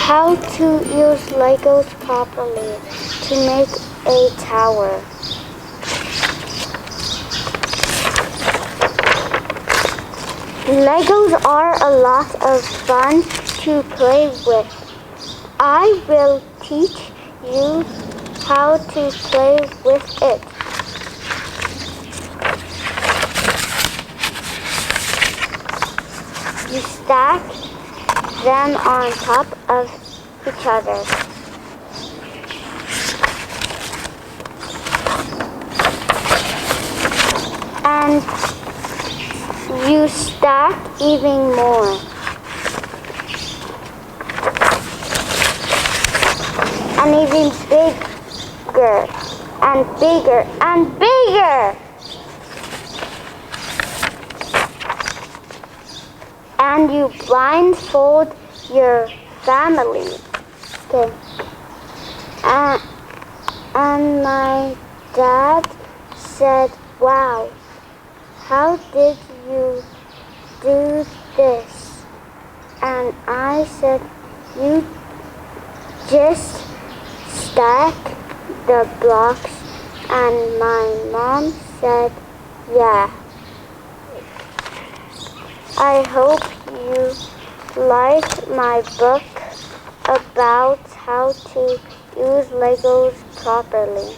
How to use Legos properly to make a tower. Legos are a lot of fun to play with. I will teach you how to play with it. You stack them on top of each other. And you stack even more. And even bigger and bigger and bigger. And you blindfold your family. Okay. And my dad said, "Wow, how did you do this?" And I said, "You just stack the blocks." And my mom said, "Yeah." I hope you like my book about how to use Legos properly.